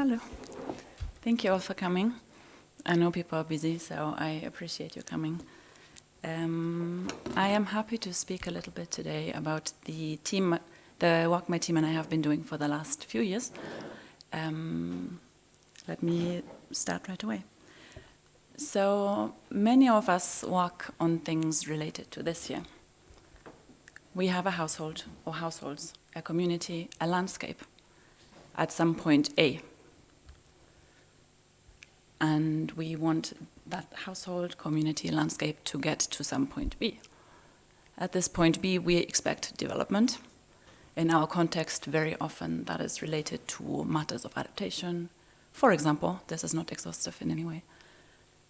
Hello. Thank you all for coming. I know people are busy, so I appreciate you coming. I am happy to speak a little bit today about the work my team and I have been doing for the last few years. Let me start right away. So many of us work on things related to this year. We have a household or households, a community, a landscape at some point A. And we want that household, community, landscape to get to some point B. At this point B, we expect development. In our context, very often that is related to matters of adaptation. For example, this is not exhaustive in any way.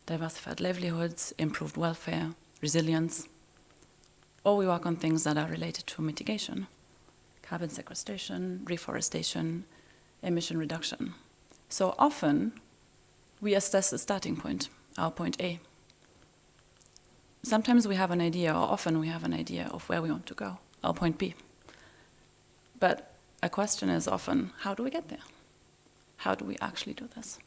Diversified livelihoods, improved welfare, resilience. Or we work on things that are related to mitigation, carbon sequestration, reforestation, emission reduction. So often, we assess the starting point, our point A. Sometimes we have an idea, or often we have an idea of where we want to go, our point B. But a question is often, how do we get there? How do we actually do this?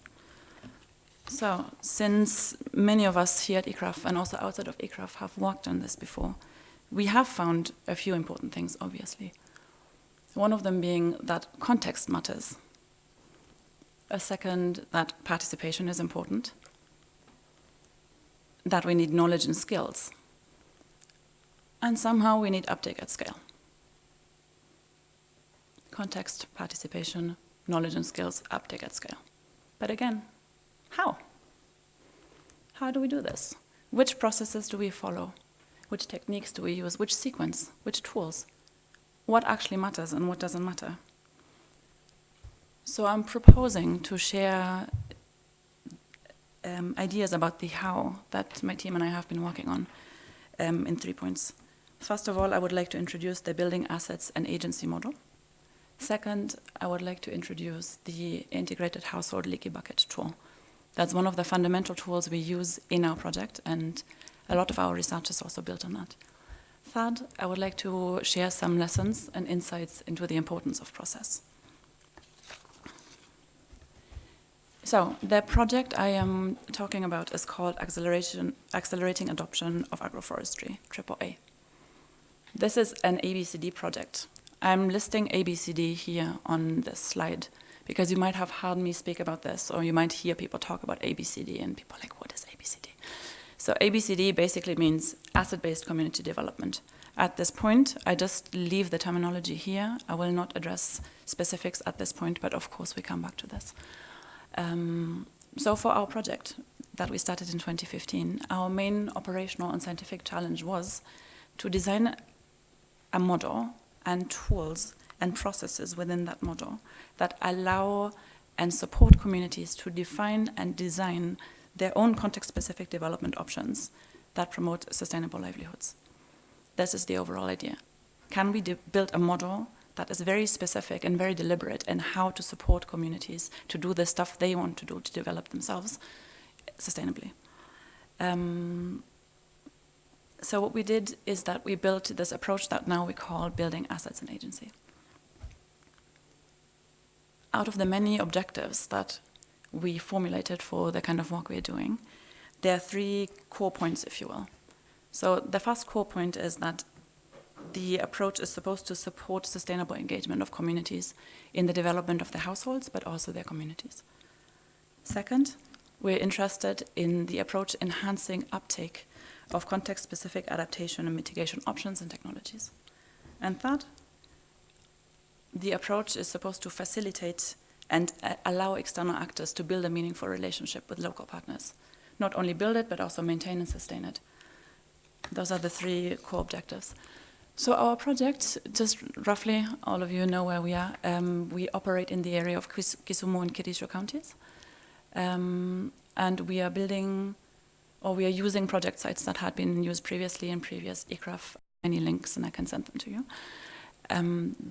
So, since many of us here at ICRAF and also outside of ICRAF have worked on this before, we have found a few important things, obviously. One of them being that context matters. A second, that participation is important. That we need knowledge and skills. And somehow we need uptake at scale. Context, participation, knowledge and skills, uptake at scale. But again, how? How do we do this? Which processes do we follow? Which techniques do we use? Which sequence? Which tools? What actually matters and what doesn't matter? So I'm proposing to share ideas about the how that my team and I have been working on in 3 points. First of all, I would like to introduce the building assets and agency model. Second, I would like to introduce the integrated household leaky bucket tool. That's one of the fundamental tools we use in our project, and a lot of our research is also built on that. Third, I would like to share some lessons and insights into the importance of process. So the project I am talking about is called Accelerating Adoption of Agroforestry, AAA. This is an ABCD project. I'm listing ABCD here on this slide because you might have heard me speak about this, or you might hear people talk about ABCD and people are like, what is ABCD? So ABCD basically means asset-based community development. At this point, I just leave the terminology here. I will not address specifics at this point, but of course we come back to this. So for our project that we started in 2015, our main operational and scientific challenge was to design a model and tools and processes within that model that allow and support communities to define and design their own context-specific development options that promote sustainable livelihoods. This is the overall idea. Can we build a model that is very specific and very deliberate in how to support communities to do the stuff they want to do to develop themselves sustainably? So what we did is that we built this approach that now we call building assets and agency. Out of the many objectives that we formulated for the kind of work we're doing, there are 3 core points, if you will. So the first core point is that the approach is supposed to support sustainable engagement of communities in the development of their households, but also their communities. Second, we're interested in the approach enhancing uptake of context-specific adaptation and mitigation options and technologies. And third, the approach is supposed to facilitate and allow external actors to build a meaningful relationship with local partners. Not only build it, but also maintain and sustain it. Those are the 3 core objectives. So our project, just roughly, all of you know where we are. We operate in the area of Kisumu and Kericho counties. And we are building, or we are using project sites that had been used previously in previous ICRAF. Any links, and I can send them to you.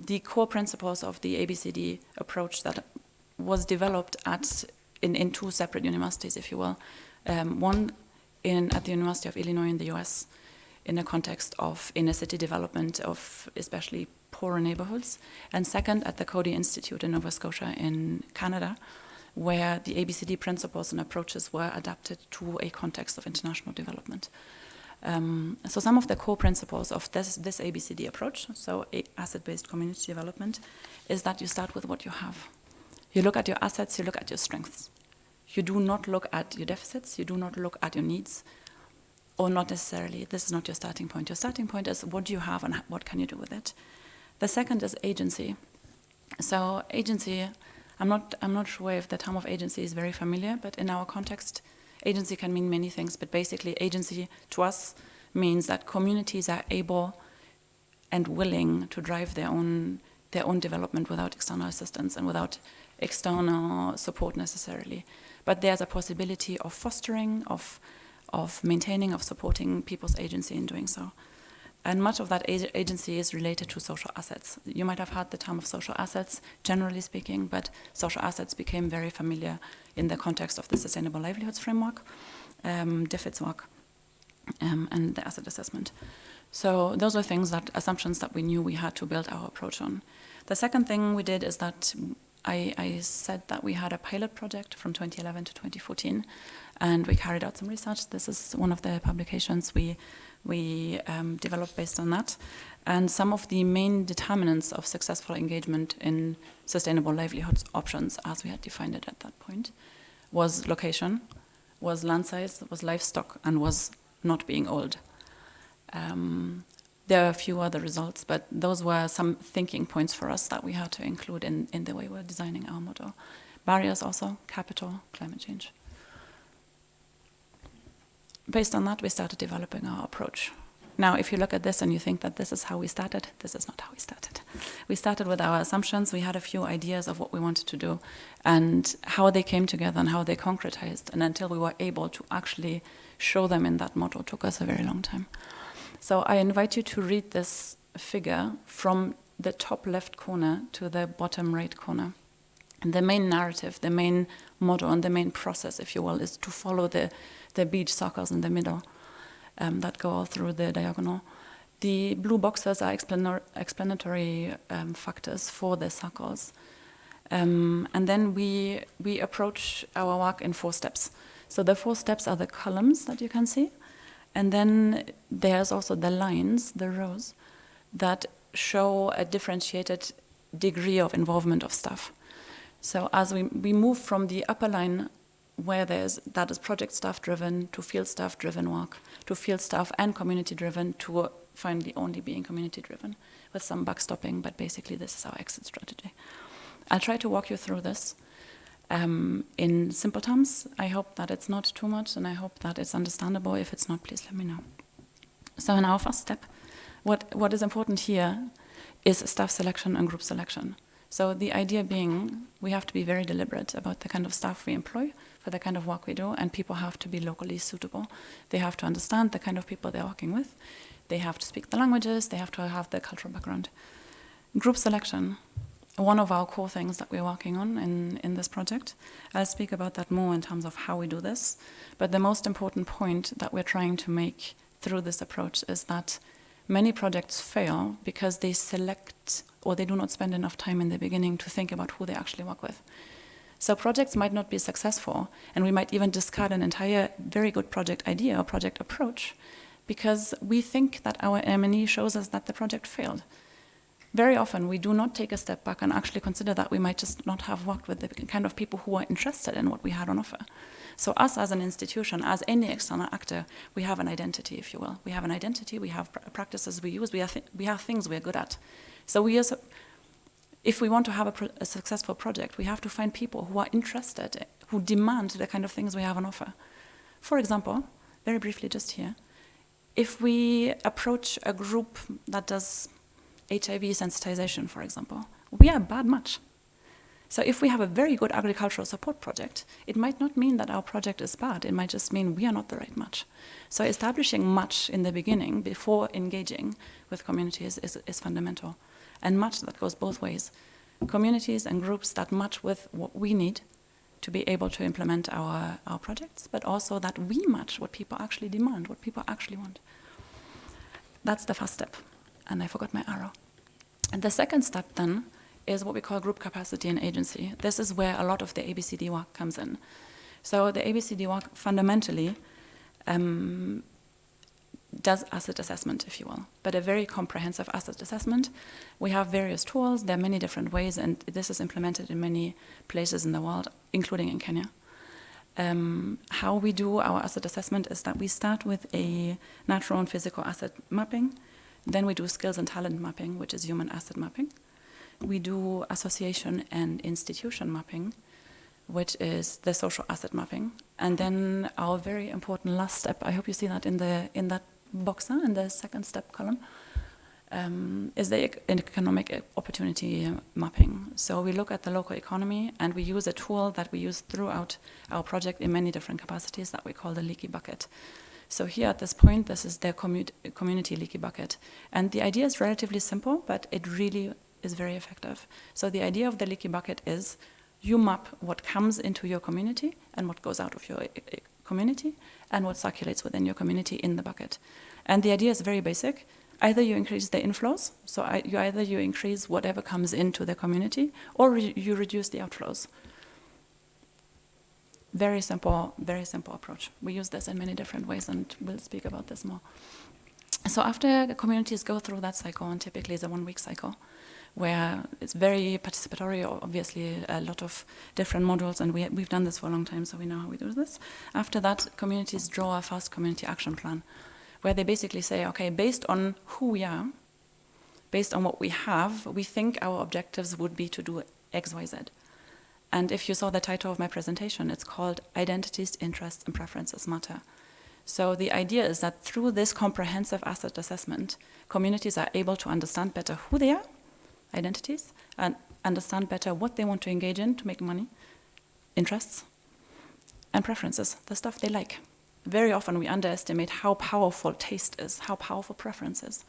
The core principles of the ABCD approach that was developed in 2 separate universities, if you will. One at the University of Illinois in the US, in a context of inner city development of especially poorer neighborhoods, and second at the Coady Institute in Nova Scotia in Canada, where the ABCD principles and approaches were adapted to a context of international development. So some of the core principles of this ABCD approach, so asset-based community development, is that you start with what you have. You look at your assets, you look at your strengths. You do not look at your deficits, you do not look at your needs, or not necessarily. This is not your starting point. Your starting point is what do you have and what can you do with it. The second is agency. So agency, I'm not sure if the term of agency is very familiar, but in our context, agency can mean many things, but basically agency to us means that communities are able and willing to drive their own development without external assistance and without external support necessarily. But there's a possibility of fostering, of maintaining, of supporting people's agency in doing so. And much of that agency is related to social assets. You might have heard the term of social assets, generally speaking, but social assets became very familiar in the context of the Sustainable Livelihoods Framework, DFID's work, and the asset assessment. So those were assumptions that we knew we had to build our approach on. The second thing we did is that I said that we had a pilot project from 2011 to 2014, and we carried out some research. This is one of the publications we developed based on that. And some of the main determinants of successful engagement in sustainable livelihoods options, as we had defined it at that point, was location, was land size, was livestock, and was not being old. There are a few other results, but those were some thinking points for us that we had to include in the way we're designing our model. Barriers also, capital, climate change. Based on that, we started developing our approach. Now, if you look at this and you think that this is how we started, this is not how we started. We started with our assumptions. We had a few ideas of what we wanted to do and how they came together and how they concretized. And until we were able to actually show them in that model, took us a very long time. So I invite you to read this figure from the top left corner to the bottom right corner. And the main narrative, the main model, and the main process, if you will, is to follow the beach circles in the middle that go all through the diagonal. The blue boxes are explanatory factors for the circles. And then we approach our work in 4 steps. So the 4 steps are the columns that you can see. And then there's also the lines, the rows, that show a differentiated degree of involvement of staff. So as we move from the upper line, where that is project staff driven, to field staff driven work, to field staff and community driven, to finally only being community driven, with some backstopping, but basically this is our exit strategy. I'll try to walk you through this in simple terms. I hope that it's not too much, and I hope that it's understandable. If it's not, please let me know. So in our first step, what is important here is staff selection and group selection. So the idea being we have to be very deliberate about the kind of staff we employ for the kind of work we do, and people have to be locally suitable. They have to understand the kind of people they're working with. They have to speak the languages. They have to have the cultural background. Group selection, one of our core things that we're working on in this project. I'll speak about that more in terms of how we do this. But the most important point that we're trying to make through this approach is that many projects fail because they select or they do not spend enough time in the beginning to think about who they actually work with. So projects might not be successful, and we might even discard an entire very good project idea or project approach because we think that our M&E shows us that the project failed. Very often we do not take a step back and actually consider that we might just not have worked with the kind of people who are interested in what we had on offer. So us as an institution, as any external actor, we have an identity, if you will. We have an identity, we have practices we use, we have things we're good at. So if we want to have a successful project, we have to find people who are interested, who demand the kind of things we have on offer. For example, very briefly just here, if we approach a group that does HIV sensitization, for example, we are a bad match. So if we have a very good agricultural support project, it might not mean that our project is bad. It might just mean we are not the right match. So establishing match in the beginning before engaging with communities is fundamental. And match that goes both ways. Communities and groups that match with what we need to be able to implement our projects, but also that we match what people actually demand, what people actually want. That's the first step. And I forgot my arrow. And the second step then is what we call group capacity and agency. This is where a lot of the ABCD work comes in. So the ABCD work fundamentally does asset assessment, if you will, but a very comprehensive asset assessment. We have various tools. There are many different ways, and this is implemented in many places in the world, including in Kenya. How we do our asset assessment is that we start with a natural and physical asset mapping. Then we do skills and talent mapping, which is human asset mapping. We do association and institution mapping, which is the social asset mapping. And then our very important last step, I hope you see that in that box, in the second step column, is the economic opportunity mapping. So we look at the local economy, and we use a tool that we use throughout our project in many different capacities that we call the Leaky bucket. So here at this point, this is the community Leaky bucket. And the idea is relatively simple, but it really is very effective. So the idea of the Leaky bucket is you map what comes into your community and what goes out of your community and what circulates within your community in the bucket. And the idea is very basic. Either you increase the inflows, so either you increase whatever comes into the community, or you reduce the outflows. Very simple approach. We use this in many different ways, and we'll speak about this more. So after the communities go through that cycle, and typically it's a 1 week cycle, where it's very participatory, obviously a lot of different modules, and we've done this for a long time, so we know how we do this. After that, communities draw a fast community action plan, where they basically say, okay, based on who we are, based on what we have, we think our objectives would be to do X, Y, Z. And if you saw the title of my presentation, it's called Identities, Interests, and Preferences Matter. So the idea is that through this comprehensive asset assessment, communities are able to understand better who they are, identities, and understand better what they want to engage in to make money, interests, and preferences, the stuff they like. Very often we underestimate how powerful taste is, how powerful preference is.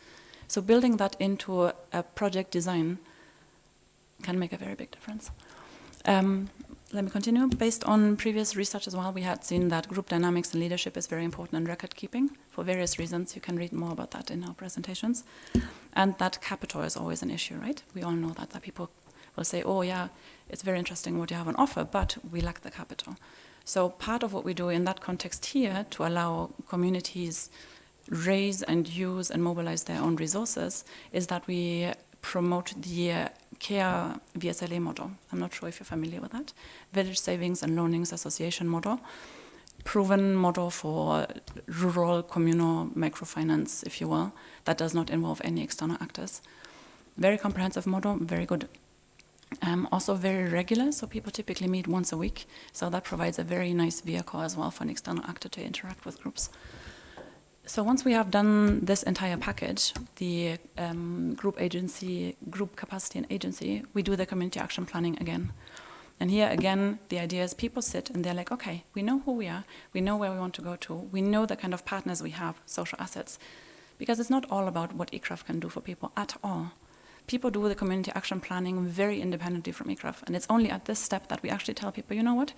So building that into a project design can make a very big difference. Let me continue. Based on previous research as well, we had seen that group dynamics and leadership is very important in record keeping for various reasons. You can read more about that in our presentations. And that capital is always an issue, right? We all know that people will say, oh yeah, it's very interesting what you have on offer, but we lack the capital. So part of what we do in that context here to allow communities raise and use and mobilize their own resources is that we promote the CARE VSLA model. I'm not sure if you're familiar with that. Village Savings and Loanings Association model. Proven model for rural communal microfinance, if you will, that does not involve any external actors. Very comprehensive model, very good. Also very regular, so people typically meet once a week. So that provides a very nice vehicle as well for an external actor to interact with groups. So once we have done this entire package, the group capacity and agency, we do the community action planning again. And here again, the idea is people sit and they're like, okay, we know who we are, we know where we want to go to, we know the kind of partners we have, social assets. Because it's not all about what ICRAF can do for people at all. People do the community action planning very independently from ICRAF. And it's only at this step that we actually tell people, you know what,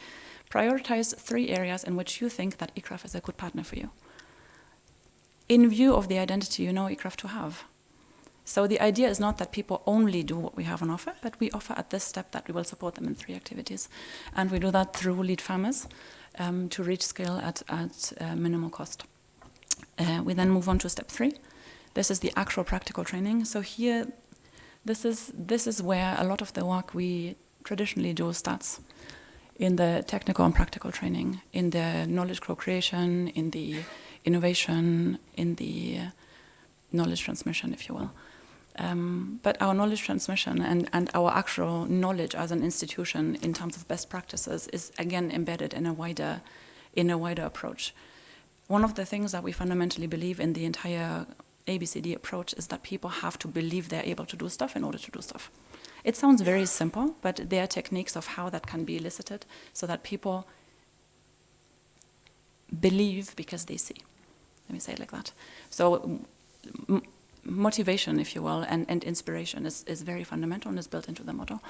prioritize 3 areas in which you think that ICRAF is a good partner for you, in view of the identity you know ICRAF to have. So the idea is not that people only do what we have on offer, but we offer at this step that we will support them in 3 activities. And we do that through lead farmers to reach scale at minimal cost. We then move on to step 3. This is the actual practical training. So here, this is where a lot of the work we traditionally do starts, in the technical and practical training, in the knowledge co-creation, in the innovation, in the knowledge transmission, if you will. But our knowledge transmission and our actual knowledge as an institution in terms of best practices is again embedded in a wider approach. One of the things that we fundamentally believe in the entire ABCD approach is that people have to believe they're able to do stuff in order to do stuff. It sounds very simple, but there are techniques of how that can be elicited so that people believe because they see. Let me say it like that. So motivation, if you will, and inspiration is very fundamental and is built into the model.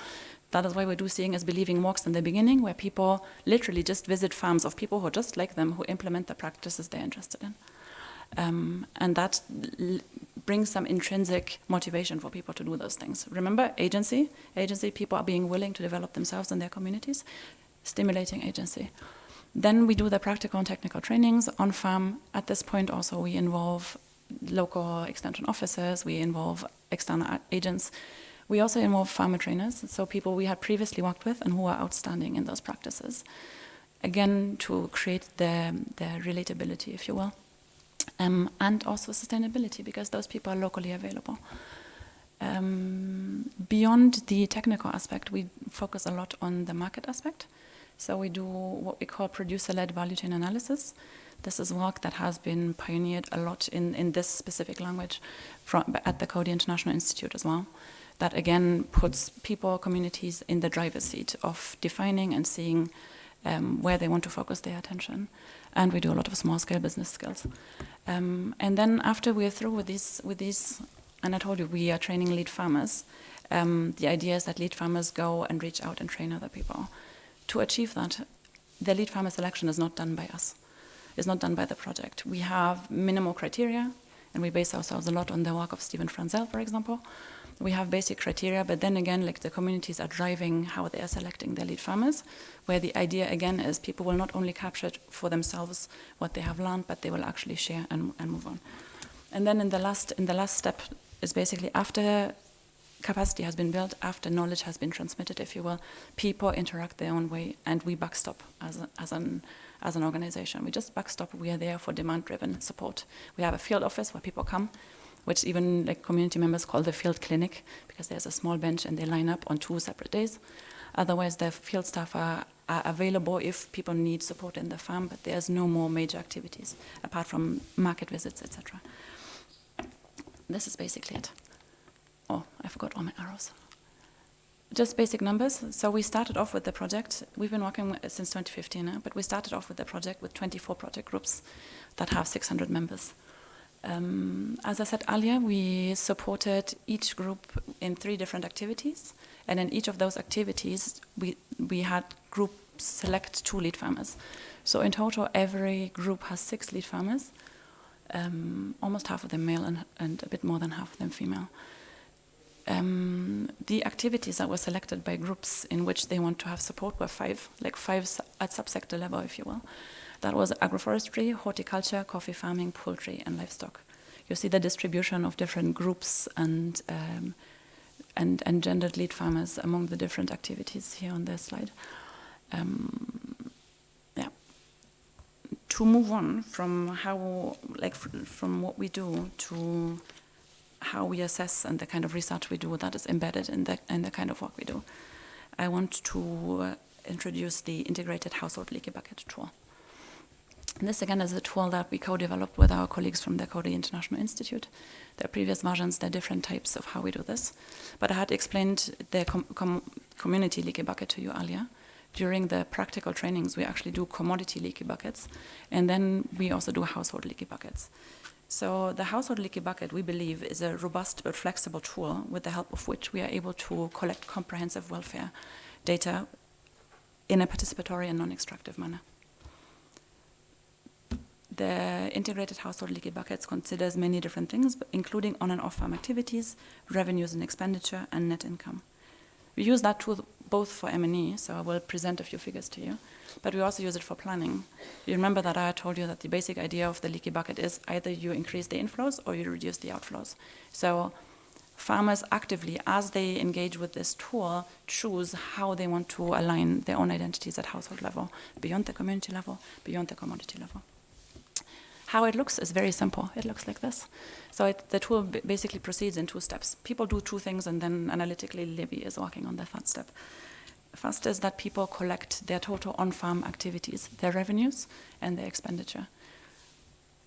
That is why we do seeing as believing walks in the beginning, where people literally just visit farms of people who are just like them, who implement the practices they're interested in. And that brings some intrinsic motivation for people to do those things. Remember, agency, people are being willing to develop themselves in their communities, stimulating agency. Then we do the practical and technical trainings on farm. At this point also we involve local extension officers, we involve external agents. We also involve farmer trainers, so people we had previously worked with and who are outstanding in those practices. Again, to create the relatability, if you will. And also sustainability, because those people are locally available. Beyond the technical aspect, we focus a lot on the market aspect. So we do what we call producer-led value chain analysis. This is work that has been pioneered a lot in this specific language at the Coady International Institute as well. That again puts people, communities in the driver's seat of defining and seeing where they want to focus their attention. And we do a lot of small-scale business skills. And then after we're through with these, and I told you we are training lead farmers, the idea is that lead farmers go and reach out and train other people. To achieve that, the lead farmer selection is not done by us. It's not done by the project. We have minimal criteria, and we base ourselves a lot on the work of Stephen Franzel, for example. We have basic criteria, but then again, like the communities are driving how they are selecting their lead farmers, where the idea again is people will not only capture for themselves what they have learned, but they will actually share and move on. And then in the last step is basically after capacity has been built, after knowledge has been transmitted, if you will, people interact their own way, and we backstop as an organization. We just backstop. We are there for demand-driven support. We have a field office where people come, which even like community members call the field clinic, because there's a small bench and they line up on 2 separate days. Otherwise, the field staff are available if people need support in the farm, but there's no more major activities apart from market visits, etc. This is basically it. Oh, I forgot all my arrows. Just basic numbers. So we started off with the project. We've been working since 2015, but we started off with the project with 24 project groups that have 600 members. As I said earlier, we supported each group in 3 different activities, and in each of those activities, we had groups select 2 lead farmers. So in total, every group has 6 lead farmers, almost half of them male and a bit more than half of them female. The activities that were selected by groups in which they want to have support were 5 at subsector level, if you will. That was agroforestry, horticulture, coffee farming, poultry, and livestock. You see the distribution of different groups and gendered lead farmers among the different activities here on this slide. Yeah. To move on from from what we do to how we assess and the kind of research we do that is embedded in the kind of work we do, I want to introduce the integrated household leaky bucket tool. And this again is a tool that we co-developed with our colleagues from the Coady International Institute. There are previous versions, there are different types of how we do this. But I had explained the community leaky bucket to you earlier. During the practical trainings, we actually do commodity leaky buckets, and then we also do household leaky buckets. So the household leaky bucket, we believe, is a robust but flexible tool with the help of which we are able to collect comprehensive welfare data in a participatory and non-extractive manner. The integrated household leaky buckets considers many different things, including on and off-farm activities, revenues and expenditure, and net income. We use that tool both for M&E, so I will present a few figures to you, but we also use it for planning. You remember that I told you that the basic idea of the leaky bucket is either you increase the inflows or you reduce the outflows. So farmers actively, as they engage with this tool, choose how they want to align their own identities at household level, beyond the community level, beyond the commodity level. How it looks is very simple. It looks like this. So the tool basically proceeds in 2 steps. People do 2 things, and then analytically Libby is working on the 3rd step. First is that people collect their total on-farm activities, their revenues, and their expenditure.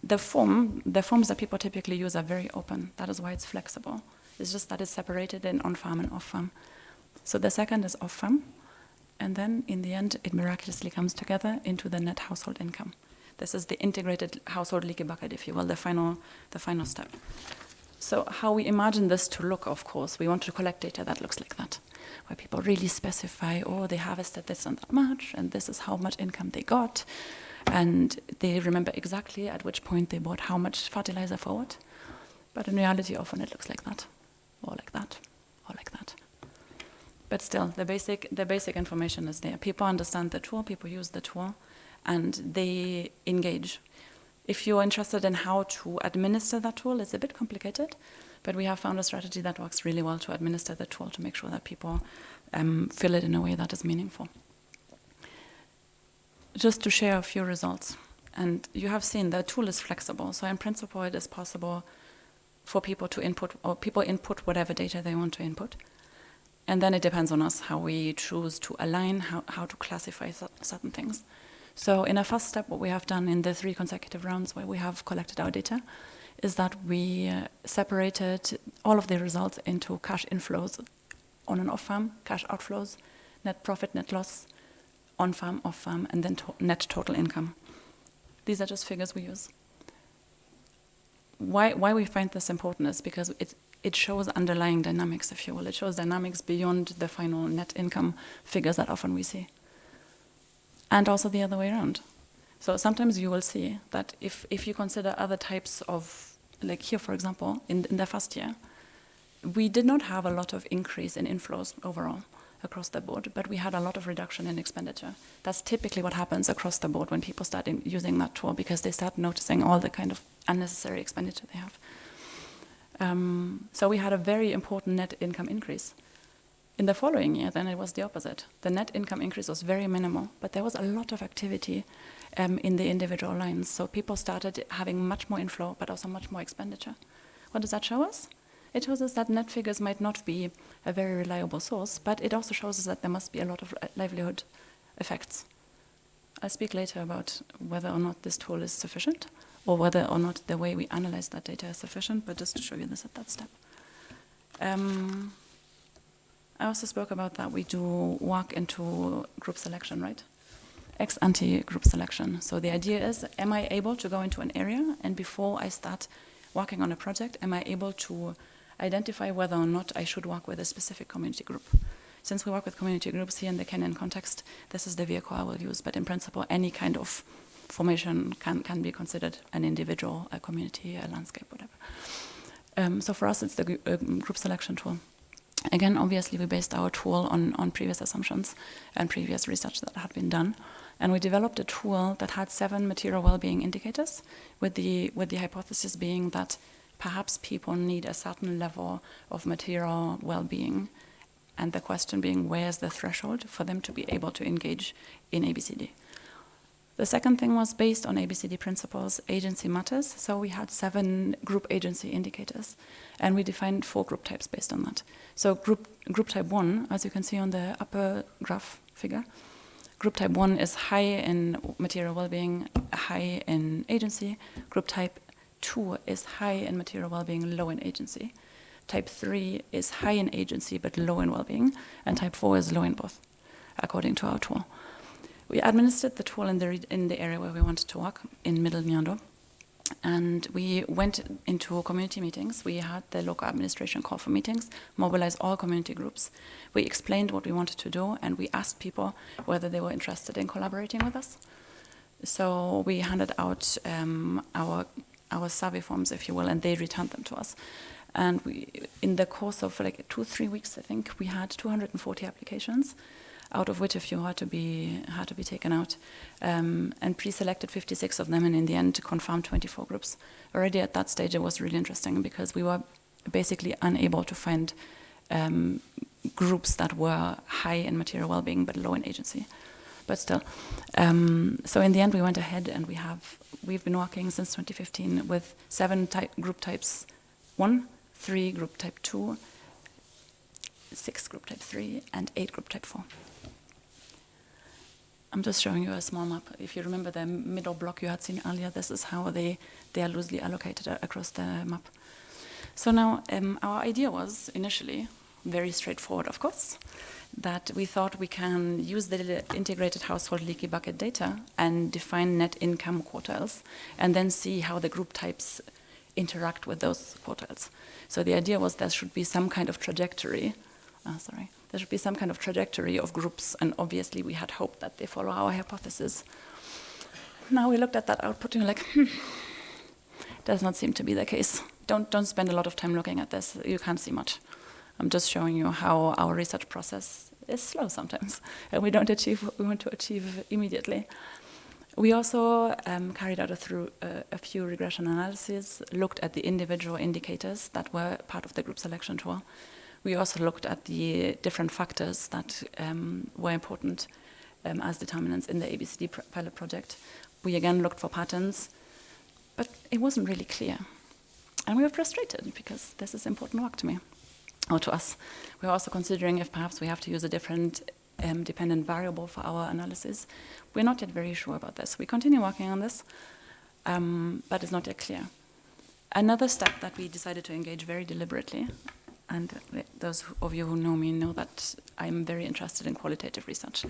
The forms that people typically use are very open. That is why it's flexible. It's just that it's separated in on-farm and off-farm. So the second is off-farm, and then in the end, it miraculously comes together into the net household income. This is the integrated household leaky bucket, if you will, the final step. So how we imagine this to look, of course, we want to collect data that looks like that, where people really specify, oh, they harvested this and that much, and this is how much income they got. and they remember exactly at which point they bought how much fertilizer for what. But in reality, often it looks like that, or like that, or like that. But still, the basic information is there. People understand the tool, people use the tool, and they engage. If you're interested in how to administer that tool, it's a bit complicated, but we have found a strategy that works really well to administer the tool to make sure that people fill it in a way that is meaningful. Just to share a few results. And you have seen the tool is flexible, so in principle it is possible for people to input, or people input whatever data they want to input. And then it depends on us how we choose to align, how to classify certain things. So in a first step, what we have done in the 3 consecutive rounds where we have collected our data is that we separated all of the results into cash inflows on and off farm, cash outflows, net profit, net loss, on farm, off farm, and then net total income. These are just figures we use. Why we find this important is because it shows underlying dynamics, if you will. It shows dynamics beyond the final net income figures that often we see. And also the other way around. So sometimes you will see that if you consider other types of, like here, for example, in the first year, we did not have a lot of increase in inflows overall across the board, but we had a lot of reduction in expenditure. That's typically what happens across the board when people start using that tool, because they start noticing all the kind of unnecessary expenditure they have. So we had a very important net income increase. In the following year, then it was the opposite. The net income increase was very minimal, but there was a lot of activity in the individual lines. So people started having much more inflow, but also much more expenditure. What does that show us? It shows us that net figures might not be a very reliable source, but it also shows us that there must be a lot of livelihood effects. I'll speak later about whether or not this tool is sufficient, or whether or not the way we analyze that data is sufficient, but just to show you this at that step. I also spoke about that we do work into group selection, right? Ex-ante group selection. So the idea is, am I able to go into an area, and before I start working on a project, am I able to identify whether or not I should work with a specific community group? Since we work with community groups here in the Kenyan context, this is the vehicle I will use, but in principle, any kind of formation can be considered an individual, a community, a landscape, whatever. So for us, it's the group selection tool. Again, obviously, we based our tool on previous assumptions and previous research that had been done. And we developed a tool that had 7 material well-being indicators, with the hypothesis being that perhaps people need a certain level of material well-being, and the question being, where's the threshold for them to be able to engage in ABCD? The second thing was based on ABCD principles, agency matters. So we had 7 group agency indicators, and we defined 4 group types based on that. So group type 1, as you can see on the upper graph figure, group type 1 is high in material well-being, high in agency. Group type 2 is high in material well-being, low in agency. Type 3 is high in agency but low in well-being, and type 4 is low in both, according to our tool. We administered the tool in the area where we wanted to work, in Middle Nyando, and we went into community meetings. We had the local administration call for meetings, mobilize all community groups. We explained what we wanted to do, and we asked people whether they were interested in collaborating with us. So we handed out our survey forms, if you will, and they returned them to us. And in the course of like 2-3 weeks, I think, we had 240 applications, out of which a few had to be taken out, and pre-selected 56 of them, and in the end confirmed 24 groups. Already at that stage, it was really interesting because we were basically unable to find groups that were high in material well-being but low in agency. But still, so in the end, we went ahead and we've been working since 2015 with 7 group types 1, 3 group type 2, 6 group type 3, and 8 group type 4. I'm just showing you a small map. If you remember the middle block you had seen earlier, this is how they are loosely allocated across the map. So now our idea was initially very straightforward, of course, that we thought we can use the integrated household leaky bucket data and define net income quartiles, and then see how the group types interact with those quartiles. So the idea was there should be some kind of trajectory. There should be some kind of trajectory of groups, and obviously we had hoped that they follow our hypothesis. now we looked at that output and we're like, does not seem to be the case. Don't spend a lot of time looking at this. You can't see much. I'm just showing you how our research process is slow sometimes, and we don't achieve what we want to achieve immediately. We also carried out a few regression analyses, looked at the individual indicators that were part of the group selection tool. We also looked at the different factors that were important as determinants in the ABCD pilot project. We again looked for patterns, but it wasn't really clear. And we were frustrated because this is important work to me, or to us. We were also considering if perhaps we have to use a different dependent variable for our analysis. We're not yet very sure about this. We continue working on this, but it's not yet clear. Another step that we decided to engage very deliberately, and those of you who know me know that I'm very interested in qualitative research.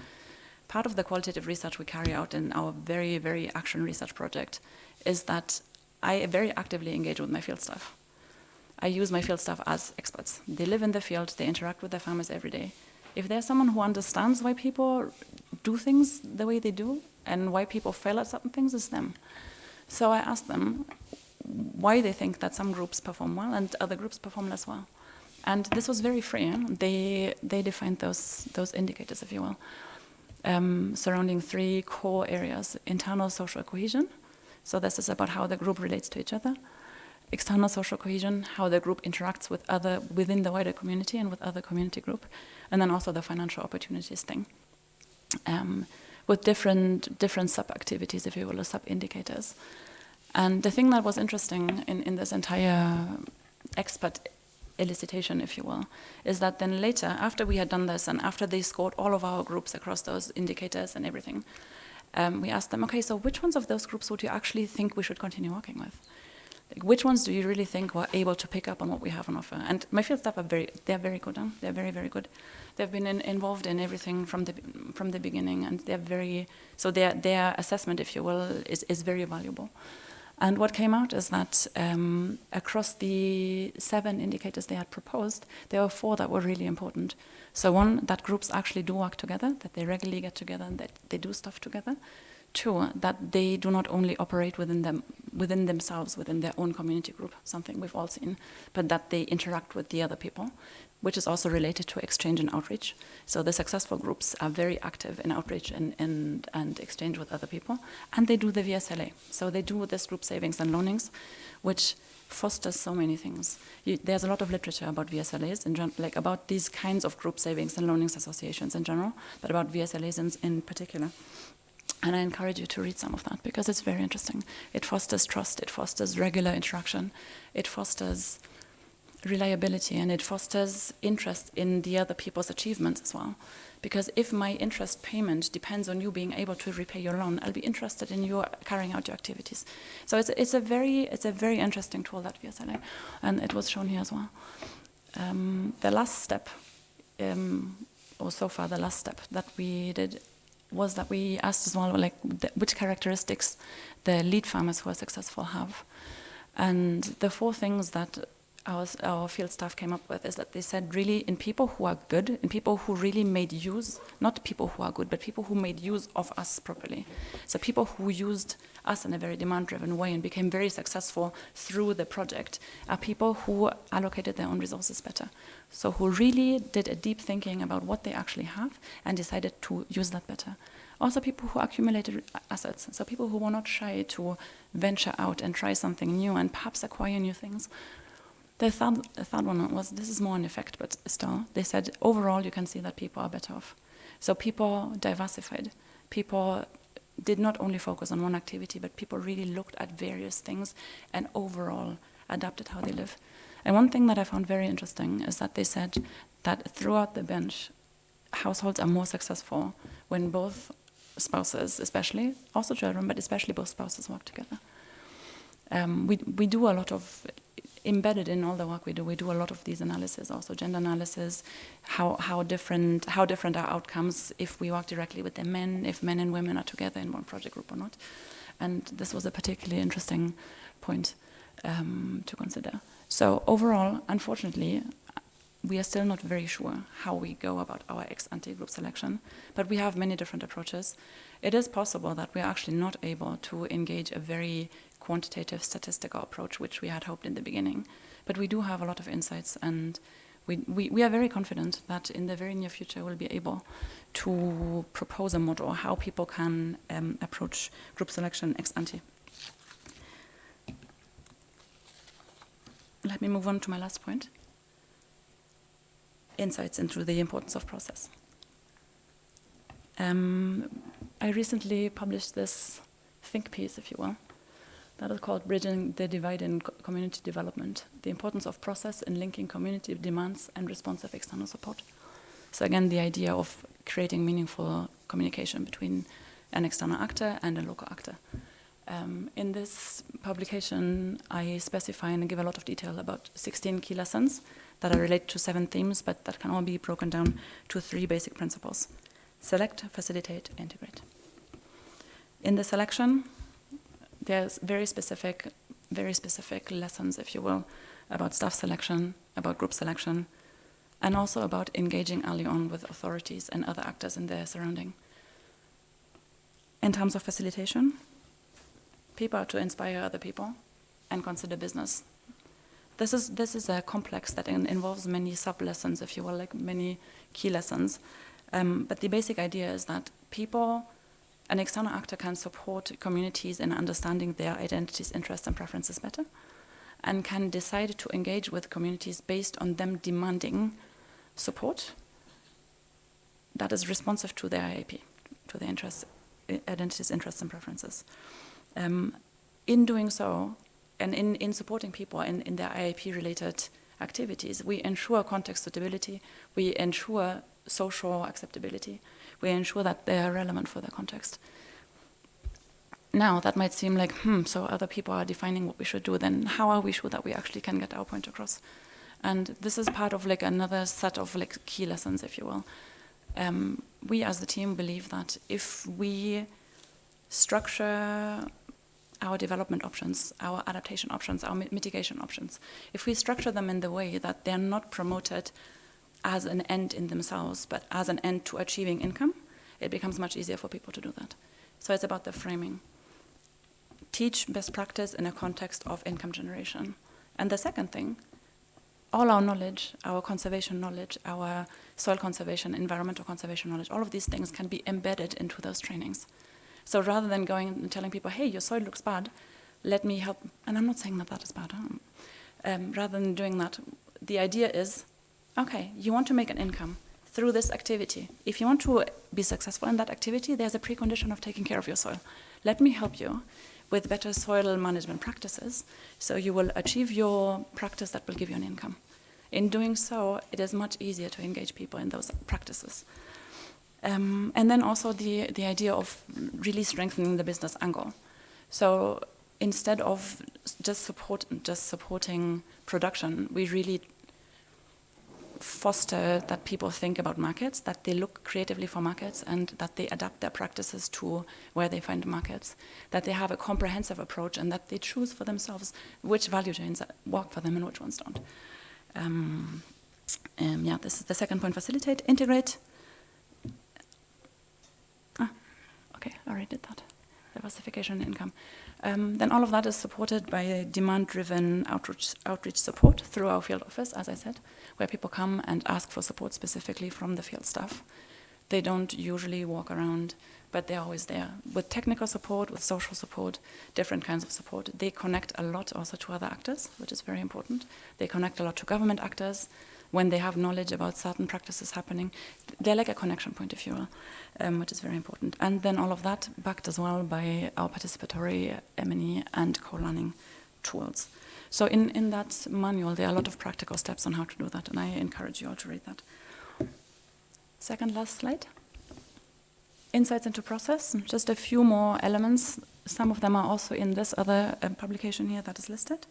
Part of the qualitative research we carry out in our very, very action research project is that I very actively engage with my field staff. I use my field staff as experts. They live in the field, they interact with their farmers every day. If there's someone who understands why people do things the way they do and why people fail at certain things, it's them. So I asked them why they think that some groups perform well and other groups perform less well. And this was very free. They defined those indicators, if you will, surrounding three core areas: internal social cohesion. So this is about how the group relates to each other. External social cohesion, how the group interacts with other within the wider community and with other community group, and then also the financial opportunities thing, with different sub-activities, if you will, or sub-indicators. And the thing that was interesting in this entire expert elicitation, if you will, is that then later, after we had done this and after they scored all of our groups across those indicators and everything, we asked them, okay, so which ones of those groups would you actually think we should continue working with? Like, which ones do you really think were able to pick up on what we have on offer? And my field staff they're very good. They're very, very good. They've been involved in everything from the beginning, and so their assessment, if you will, is very valuable. And what came out is that across the 7 indicators they had proposed, there were 4 that were really important. So 1, that groups actually do work together, that they regularly get together and that they do stuff together. 2, that they do not only operate within themselves, within their own community group, something we've all seen, but that they interact with the other people, which is also related to exchange and outreach. So the successful groups are very active in outreach and exchange with other people, and they do the VSLA. So they do this group savings and loanings, which fosters so many things. There's a lot of literature about VSLAs, like about these kinds of group savings and loanings associations in general, but about VSLAs in particular. And I encourage you to read some of that because it's very interesting. It fosters trust, it fosters regular interaction, it fosters reliability, and it fosters interest in the other people's achievements as well. Because if my interest payment depends on you being able to repay your loan, I'll be interested in you carrying out your activities. So it's a very interesting tool, that VSLA, and it was shown here as well. The last step, or so far the last step that we did, was that we asked as well, like, which characteristics the lead farmers who are successful have. And the 4 things that our field staff came up with is that they said, really, in people who are good, in people who really made use, not people who are good, but people who made use of us properly. So people who used us in a very demand-driven way and became very successful through the project are people who allocated their own resources better. So who really did a deep thinking about what they actually have and decided to use that better. Also people who accumulated assets, so people who were not shy to venture out and try something new and perhaps acquire new things. The third one was, this is more an effect, but still, they said overall you can see that people are better off. So people diversified. People did not only focus on one activity, but people really looked at various things and overall adapted how they live. And one thing that I found very interesting is that they said that throughout the bench, households are more successful when both spouses, especially, also children, but especially both spouses work together. We do a lot of, embedded in all the work we do a lot of these analyses, also gender analysis, how different are outcomes if we work directly with the men, if men and women are together in one project group or not. And this was a particularly interesting point to consider. So overall, unfortunately, we are still not very sure how we go about our ex-ante group selection, but we have many different approaches. It is possible that we are actually not able to engage a very quantitative statistical approach, which we had hoped in the beginning. But we do have a lot of insights, and we are very confident that in the very near future we'll be able to propose a model how people can approach group selection ex-ante. Let me move on to my last point. Insights into the importance of process. I recently published this think piece, if you will, that is called Bridging the Divide in Community Development, the importance of process in linking community demands and responsive external support. So again, the idea of creating meaningful communication between an external actor and a local actor. In this publication, I specify and give a lot of detail about 16 key lessons that are related to 7 themes, but that can all be broken down to 3 basic principles: select, facilitate, integrate. In the selection, there's very specific lessons, if you will, about staff selection, about group selection, and also about engaging early on with authorities and other actors in their surrounding. In terms of facilitation, people are to inspire other people and consider business. This is a complex that involves many sub-lessons, if you will, like many key lessons. But the basic idea is that an external actor can support communities in understanding their identities, interests, and preferences better, and can decide to engage with communities based on them demanding support that is responsive to their IAP, to their interests, identities, interests, and preferences. In doing so, and in supporting people in their IAP-related activities, we ensure context suitability, we ensure social acceptability, we ensure that they are relevant for their context. Now, that might seem like, so other people are defining what we should do, then how are we sure that we actually can get our point across? And this is part of like another set of like key lessons, if you will. We as the team believe that if we structure our development options, our adaptation options, our mitigation options, if we structure them in the way that they're not promoted as an end in themselves, but as an end to achieving income, it becomes much easier for people to do that. So it's about the framing. Teach best practice in a context of income generation. And the second thing, all our knowledge, our conservation knowledge, our soil conservation, environmental conservation knowledge, all of these things can be embedded into those trainings. So rather than going and telling people, hey, your soil looks bad, let me help, and I'm not saying that that is bad, rather than doing that, the idea is, okay, you want to make an income through this activity. If you want to be successful in that activity, there's a precondition of taking care of your soil. Let me help you with better soil management practices, so you will achieve your practice that will give you an income. In doing so, it is much easier to engage people in those practices. And then also the idea of really strengthening the business angle. So instead of just supporting production, we really foster that people think about markets, that they look creatively for markets, and that they adapt their practices to where they find markets, that they have a comprehensive approach, and that they choose for themselves which value chains work for them and which ones don't. This is the second point: facilitate, integrate. Okay, I already did that. Diversification income. Then all of that is supported by demand-driven outreach support through our field office, as I said, where people come and ask for support specifically from the field staff. They don't usually walk around, but they're always there with technical support, with social support, different kinds of support. They connect a lot also to other actors, which is very important. They connect a lot to government actors when they have knowledge about certain practices happening. They're like a connection point, if you will, which is very important. And then all of that backed as well by our participatory M&E and co-learning tools. So in that manual, there are a lot of practical steps on how to do that, and I encourage you all to read that. Second last slide. Insights into process, just a few more elements. Some of them are also in this other publication here that is listed.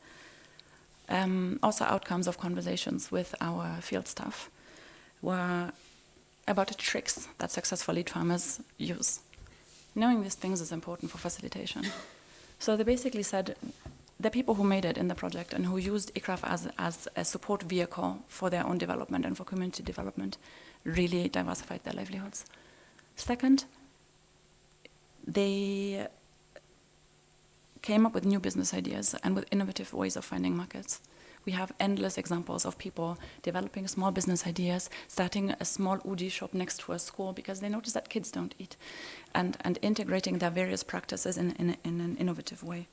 Also outcomes of conversations with our field staff were about the tricks that successful lead farmers use. Knowing these things is important for facilitation. So they basically said, the people who made it in the project and who used ICRAF as a support vehicle for their own development and for community development really diversified their livelihoods. Second, they came up with new business ideas and with innovative ways of finding markets. We have endless examples of people developing small business ideas, starting a small Udi shop next to a school because they notice that kids don't eat, and integrating their various practices in an innovative way.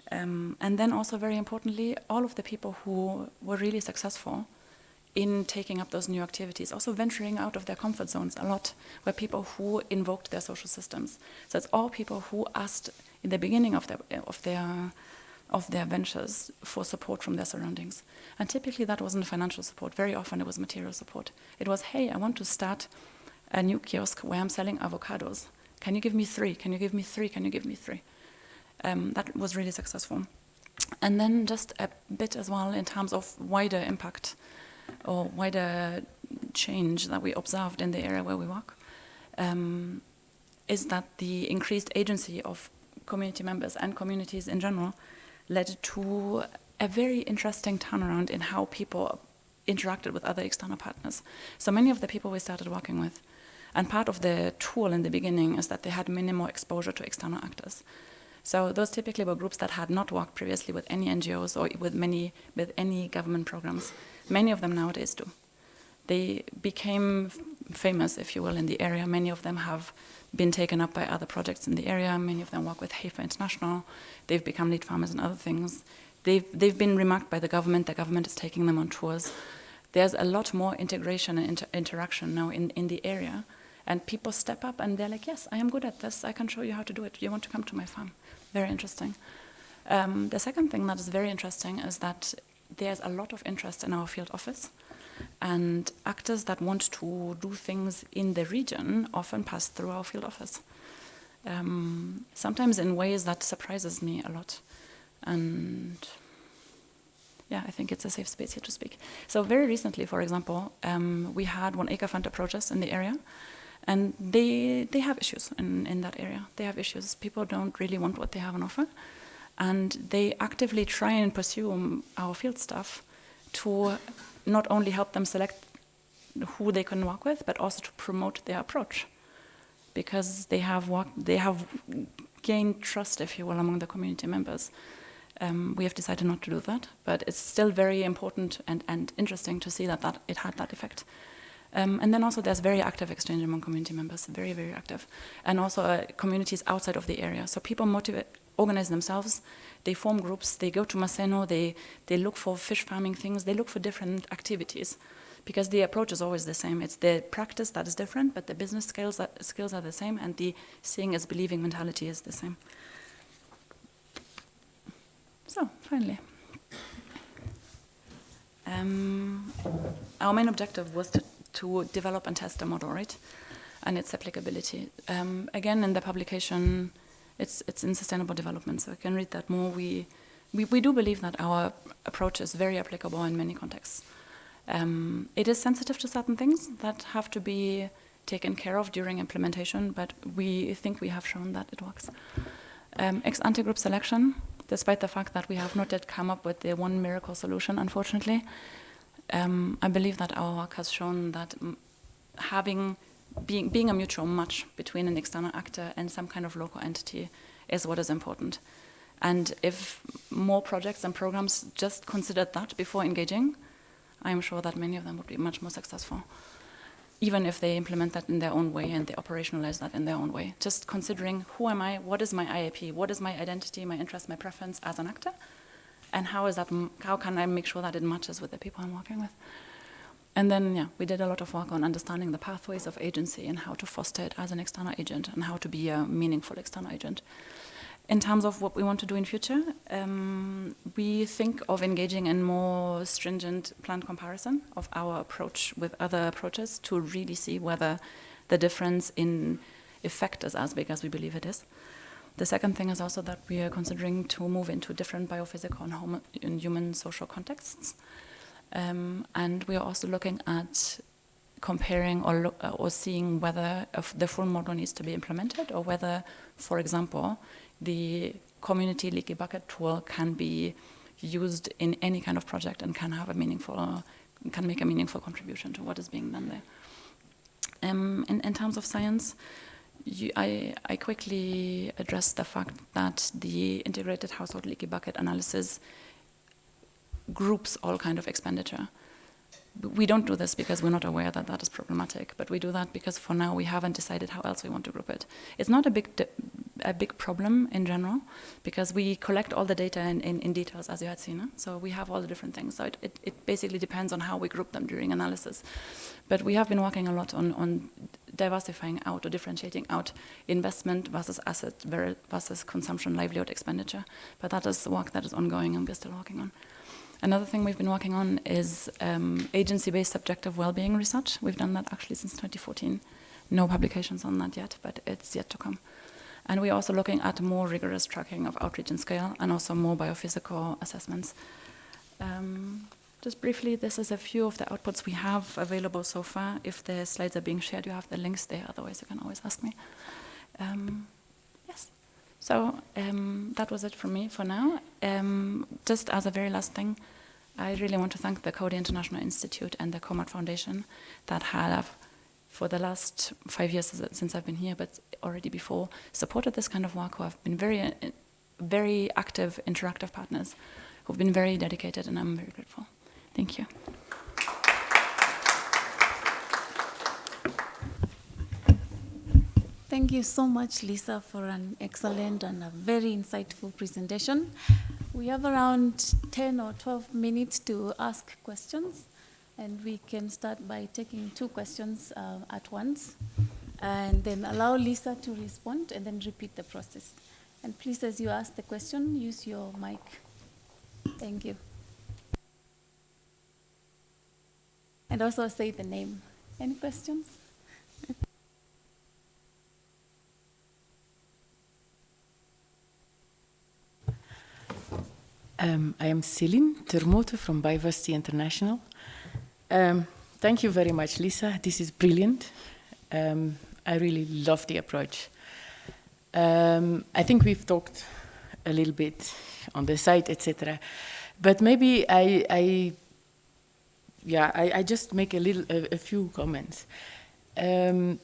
And then also, very importantly, all of the people who were really successful in taking up those new activities, also venturing out of their comfort zones a lot, were people who invoked their social systems. So it's all people who asked in the beginning of their ventures for support from their surroundings. And typically that wasn't financial support. Very often it was material support. It was, hey, I want to start a new kiosk where I'm selling avocados. Can you give me 3? Can you give me 3? Can you give me 3? That was really successful. And then just a bit as well in terms of wider impact or wider change that we observed in the area where we work, is that the increased agency of community members and communities in general led to a very interesting turnaround in how people interacted with other external partners. So many of the people we started working with, and part of the tool in the beginning is that they had minimal exposure to external actors. So those typically were groups that had not worked previously with any NGOs or with any government programs. Many of them nowadays do. They became famous, if you will, in the area. Many of them have been taken up by other projects in the area. Many of them work with Hafer International. They've become lead farmers and other things. They've been remarked by the government. The government is taking them on tours. There's a lot more integration and interaction now in the area. And people step up and they're like, yes, I am good at this. I can show you how to do it. Do you want to come to my farm? Very interesting. The second thing that is very interesting is that there's a lot of interest in our field office. And actors that want to do things in the region often pass through our field office. Sometimes in ways that surprises me a lot. And yeah, I think it's a safe space here to speak. So very recently, for example, we had 1 Acre Fund approach us in the area. And they have issues in that area. They have issues. People don't really want what they have on offer. And they actively try and pursue our field staff to not only help them select who they can work with, but also to promote their approach. Because they have gained trust, if you will, among the community members. We have decided not to do that, but it's still very important and interesting to see that it had that effect. And then also there's very active exchange among community members, very, very active. And also communities outside of the area. So people organize themselves, they form groups, they go to Maseno, they look for fish farming things, they look for different activities. Because the approach is always the same. It's the practice that is different, but the business skills are the same, and the seeing as believing mentality is the same. So, finally. Our main objective was to develop and test a model, right? And its applicability. Again, in the publication, it's in sustainable development, so I can read that more. We do believe that our approach is very applicable in many contexts. It is sensitive to certain things that have to be taken care of during implementation, but we think we have shown that it works. Ex-ante group selection, despite the fact that we have not yet come up with the one miracle solution, unfortunately, I believe that our work has shown that being a mutual match between an external actor and some kind of local entity is what is important. And if more projects and programs just considered that before engaging, I'm sure that many of them would be much more successful, even if they implement that in their own way and they operationalize that in their own way. Just considering who am I, what is my IAP, what is my identity, my interest, my preference as an actor, and how can I make sure that it matches with the people I'm working with. And then, yeah, we did a lot of work on understanding the pathways of agency and how to foster it as an external agent and how to be a meaningful external agent. In terms of what we want to do in future, we think of engaging in more stringent planned comparison of our approach with other approaches to really see whether the difference in effect is as big as we believe it is. The second thing is also that we are considering to move into different biophysical and human social contexts. And we are also looking at comparing or seeing whether the full model needs to be implemented or whether, for example, the community leaky bucket tool can be used in any kind of project and can have can make a meaningful contribution to what is being done there. In terms of science, I quickly addressed the fact that the integrated household leaky bucket analysis groups all kind of expenditure. We don't do this because we're not aware that that is problematic, but we do that because for now we haven't decided how else we want to group it. It's not a big problem in general because we collect all the data in details, as you had seen. So we have all the different things. So it basically depends on how we group them during analysis. But we have been working a lot on diversifying out or differentiating out investment versus asset versus consumption, livelihood, expenditure. But that is work that is ongoing and we're still working on. Another thing we've been working on is agency-based subjective well-being research. We've done that actually since 2014. No publications on that yet, but it's yet to come. And we're also looking at more rigorous tracking of outreach and scale and also more biophysical assessments. Just briefly, this is a few of the outputs we have available so far. If the slides are being shared, you have the links there. Otherwise, you can always ask me. Yes. So that was it from me for now. Just as a very last thing, I really want to thank the Coady International Institute and the Comart Foundation that have, for the last 5 years since I've been here, but already before, supported this kind of work, who have been very, very active, interactive partners, who've been very dedicated, and I'm very grateful. Thank you. Thank you so much, Lisa, for an excellent and a very insightful presentation. We have around 10 or 12 minutes to ask questions, and we can start by taking 2 questions at once, and then allow Lisa to respond, and then repeat the process. And please, as you ask the question, use your mic. Thank you. And also say the name. Any questions? I am Céline Termote from Biodiversity International. Thank you very much, Lisa. This is brilliant. I really love the approach. I think we've talked a little bit on the site, etc. But maybe I just make a few comments. I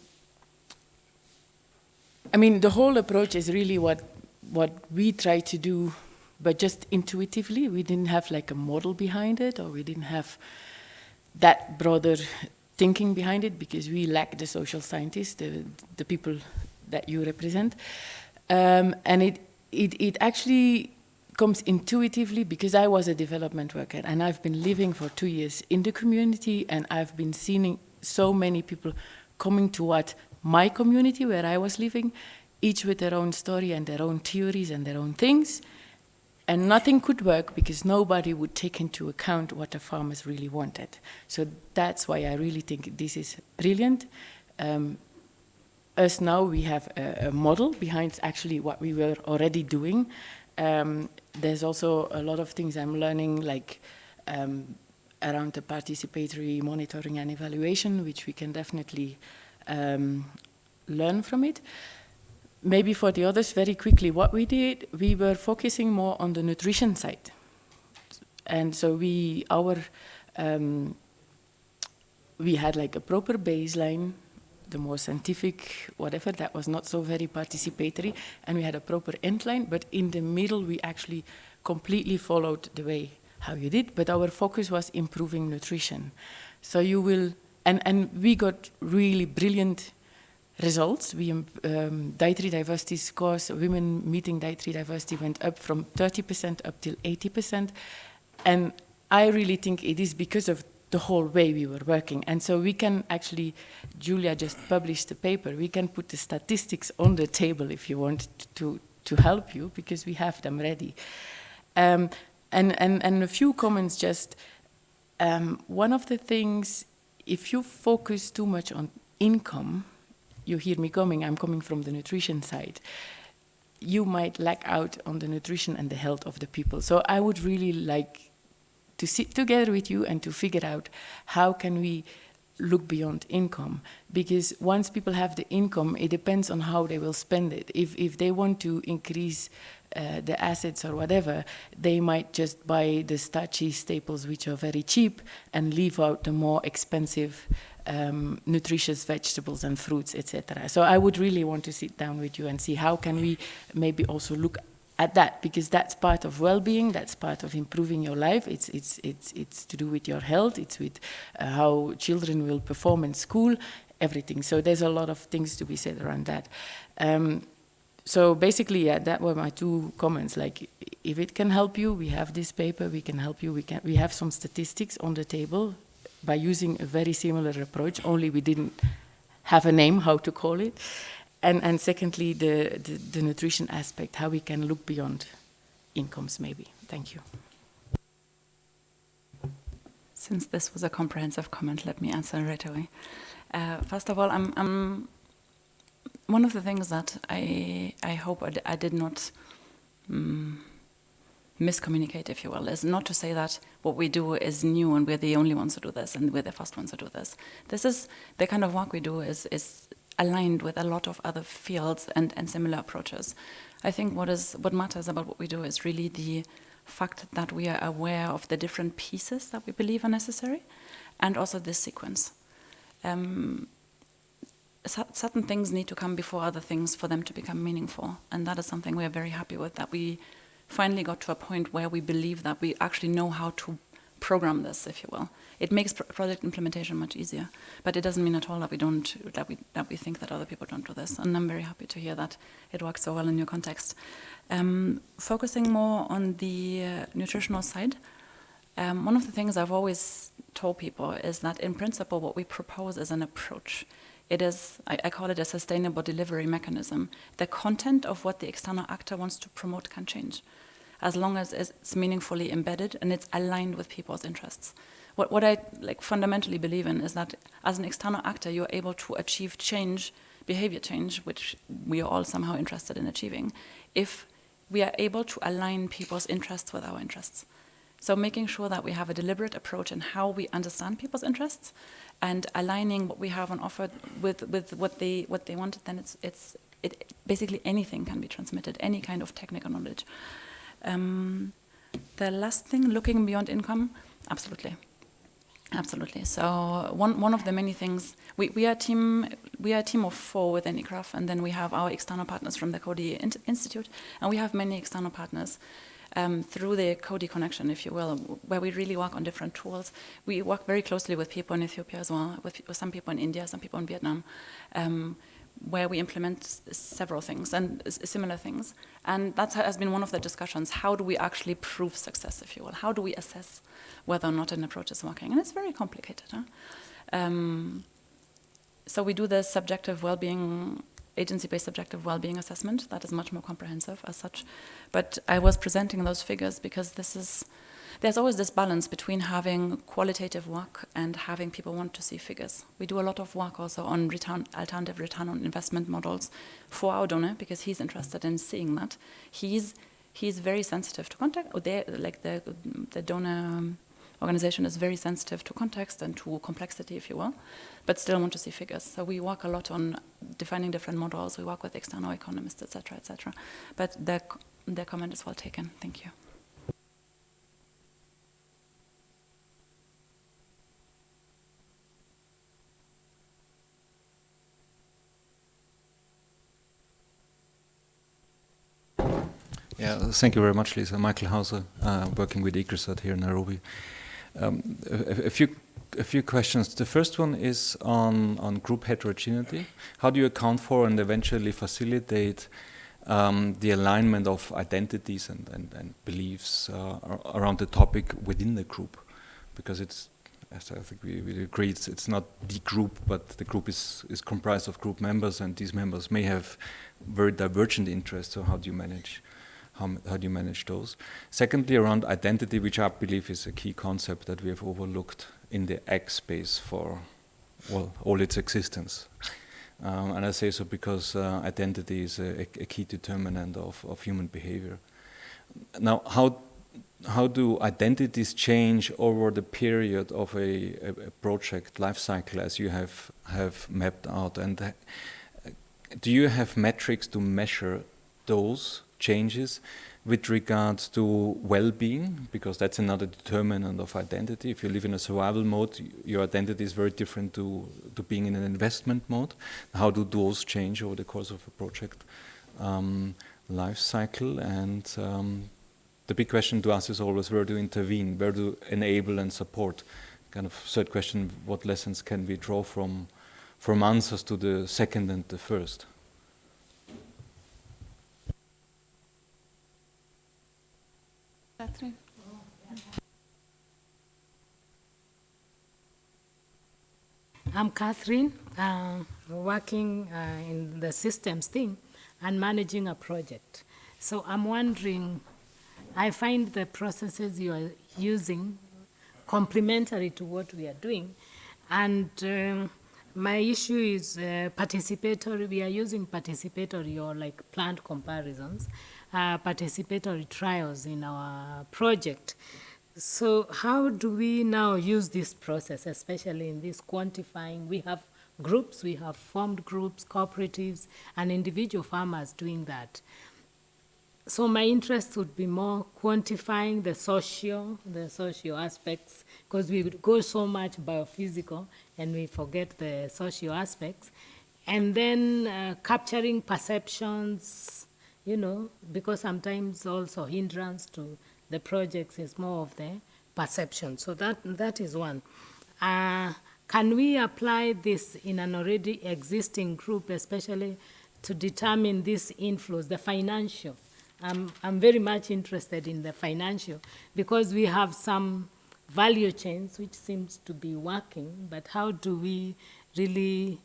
mean, the whole approach is really what we try to do, but just intuitively. We didn't have like a model behind it, or we didn't have that broader thinking behind it, because we lack the social scientists, the people that you represent. And it actually comes intuitively, because I was a development worker and I've been living for 2 years in the community, and I've been seeing so many people coming toward my community where I was living, each with their own story and their own theories and their own things. And nothing could work because nobody would take into account what the farmers really wanted. So that's why I really think this is brilliant. Us now, we have a model behind actually what we were already doing. There's also a lot of things I'm learning, like around the participatory monitoring and evaluation, which we can definitely learn from it. Maybe for the others, very quickly, what we did, we were focusing more on the nutrition side. And so we had like a proper baseline, the more scientific, whatever, that was not so very participatory, and we had a proper end line, but in the middle we actually completely followed the way how you did, but our focus was improving nutrition. So you will, and we got really brilliant results. We dietary diversity scores, women meeting dietary diversity went up from 30% up till 80%. And I really think it is because of the whole way we were working. And so we can actually, Julia just published a paper, we can put the statistics on the table if you want to help you, because we have them ready. And a few comments just, one of the things, if you focus too much on income, you hear me coming, I'm coming from the nutrition side, you might lack out on the nutrition and the health of the people. So I would really like to sit together with you and to figure out how can we look beyond income, because once people have the income, it depends on how they will spend it. If they want to increase the assets or whatever, they might just buy the starchy staples which are very cheap and leave out the more expensive nutritious vegetables and fruits, etc. So I would really want to sit down with you and see how can we maybe also look at that, because that's part of well-being, that's part of improving your life. It's to do with your health, it's with how children will perform in school, everything. So there's a lot of things to be said around that. So basically, yeah, that were my two comments. Like, if it can help you, we have this paper, we can help you, we have some statistics on the table by using a very similar approach, only we didn't have a name, how to call it. And secondly, the nutrition aspect, how we can look beyond incomes, maybe. Thank you. Since this was a comprehensive comment, let me answer right away. First of all, I'm one of the things that I hope I did not miscommunicate, if you will, is not to say that what we do is new and we're the only ones who do this and we're the first ones who do this. This is the kind of work we do is aligned with a lot of other fields and similar approaches. I think what matters about what we do is really the fact that we are aware of the different pieces that we believe are necessary, and also this sequence. Certain things need to come before other things for them to become meaningful, and that is something we are very happy with, that we finally got to a point where we believe that we actually know how to program this, if you will. It makes project implementation much easier, but it doesn't mean at all that we think that other people don't do this. And I'm very happy to hear that it works so well in your context. Focusing more on the nutritional side, one of the things I've always told people is that in principle what we propose is an approach. It is, I call it a sustainable delivery mechanism. The content of what the external actor wants to promote can change, as long as it's meaningfully embedded and it's aligned with people's interests. What I fundamentally believe in is that as an external actor, you're able to achieve change, behavior change, which we are all somehow interested in achieving, if we are able to align people's interests with our interests. So making sure that we have a deliberate approach in how we understand people's interests and aligning what we have on offer with what they want, then it basically anything can be transmitted, any kind of technical knowledge. The last thing, looking beyond income, absolutely. So one of the many things, we are a team of 4 within ICRAF, and then we have our external partners from the Coady Institute, and we have many external partners through the Coady connection, if you will, where we really work on different tools. We work very closely with people in Ethiopia as well, with some people in India, some people in Vietnam, where we implement several things and similar things. And that has been one of the discussions. How do we actually prove success, if you will? How do we assess whether or not an approach is working? And it's very complicated. So we do the subjective well-being, agency-based subjective well-being assessment. That is much more comprehensive as such. But I was presenting those figures because there's always this balance between having qualitative work and having people want to see figures. We do a lot of work also on alternative return on investment models for our donor, because he's interested in seeing that. He's very sensitive to context. The donor organization is very sensitive to context and to complexity, if you will, but still want to see figures. So we work a lot on defining different models. We work with external economists, etc., etc. But their comment is well taken. Thank you. Yeah, thank you very much, Lisa. Michael Hauser, working with ICRAF here in Nairobi. A few questions. The first one is on group heterogeneity. How do you account for and eventually facilitate the alignment of identities and beliefs around the topic within the group? Because it's, as I think we agree, it's not the group, but the group is comprised of group members, and these members may have very divergent interests. So how do you manage? How do you manage those? Secondly, around identity, which I believe is a key concept that we have overlooked in the ag space for, well, all its existence. And I say so because identity is a key determinant of human behavior. Now, how do identities change over the period of a project life cycle as you have mapped out? And do you have metrics to measure those changes with regards to well-being? Because that's another determinant of identity. If you live in a survival mode, your identity is very different to being in an investment mode. How do those change over the course of a project life cycle? And the big question to us is always where to intervene, where to enable and support. Kind of third question, what lessons can we draw from answers to the second and the first? Katherine. I'm Katherine, working in the systems thing and managing a project. So I'm wondering, I find the processes you are using complementary to what we are doing. And my issue is participatory. We are using participatory or like plant comparisons, participatory trials in our project. So how do we now use this process, especially in this quantifying? We have groups, we have formed groups, cooperatives, and individual farmers doing that. So my interest would be more quantifying the socio aspects, because we would go so much biophysical and we forget the socio aspects. And then capturing perceptions, you know, because sometimes also hindrance to the projects is more of the perception. So that is one. Can we apply this in an already existing group, especially to determine these inflows, the financial? I'm very much interested in the financial because we have some value chains which seems to be working, but how do we really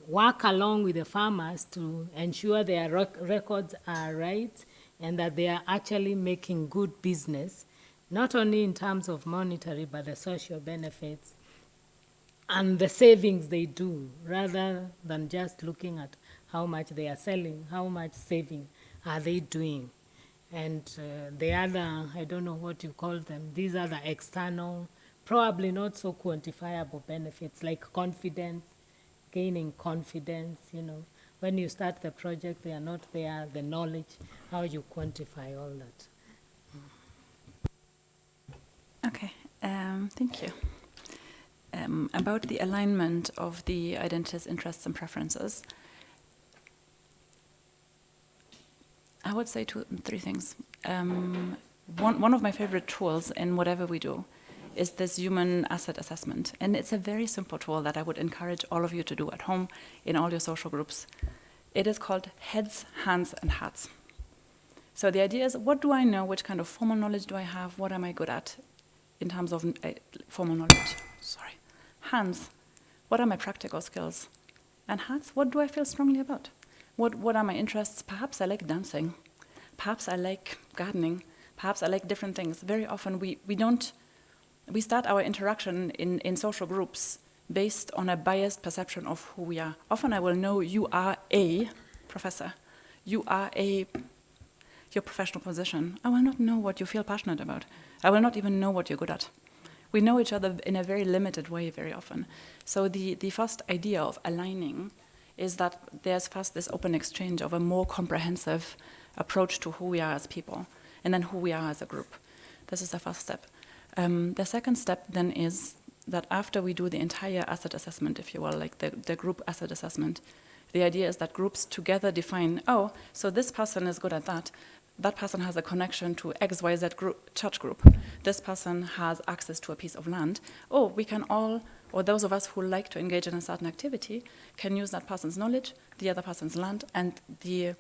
work along with the farmers to ensure their records are right and that they are actually making good business, not only in terms of monetary, but the social benefits and the savings they do, rather than just looking at how much they are selling, how much saving are they doing. And the other, I don't know what you call them, these are the external, probably not so quantifiable benefits, like confidence, gaining confidence, you know. When you start the project, they are not there, the knowledge, how you quantify all that. Okay, thank you. About the alignment of the identities, interests, and preferences, I would say three things. One of my favorite tools in whatever we do is this human asset assessment. And it's a very simple tool that I would encourage all of you to do at home in all your social groups. It is called heads, hands, and hats. So the idea is, what do I know? Which kind of formal knowledge do I have? What am I good at in terms of formal knowledge? Sorry. Hands, what are my practical skills? And hats, what do I feel strongly about? What are my interests? Perhaps I like dancing. Perhaps I like gardening. Perhaps I like different things. Very often we start our interaction in social groups based on a biased perception of who we are. Often I will know you are a professor. You are your professional position. I will not know what you feel passionate about. I will not even know what you're good at. We know each other in a very limited way very often. So the first idea of aligning is that there's first this open exchange of a more comprehensive approach to who we are as people, and then who we are as a group. This is the first step. The second step then is that after we do the entire asset assessment, if you will, like the group asset assessment, the idea is that groups together define, oh, so this person is good at that. That person has a connection to XYZ group, church group. This person has access to a piece of land. Oh, we can all, or those of us who like to engage in a certain activity, can use that person's knowledge, the other person's land, and the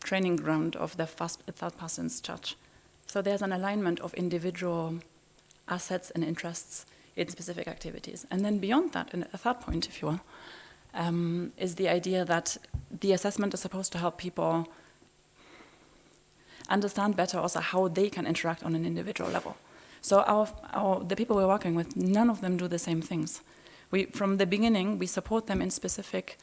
training ground of the third person's church. So there's an alignment of individual assets and interests in specific activities. And then beyond that, and a third point, if you will, is the idea that the assessment is supposed to help people understand better also how they can interact on an individual level. So the people we're working with, none of them do the same things. From the beginning, we support them in specific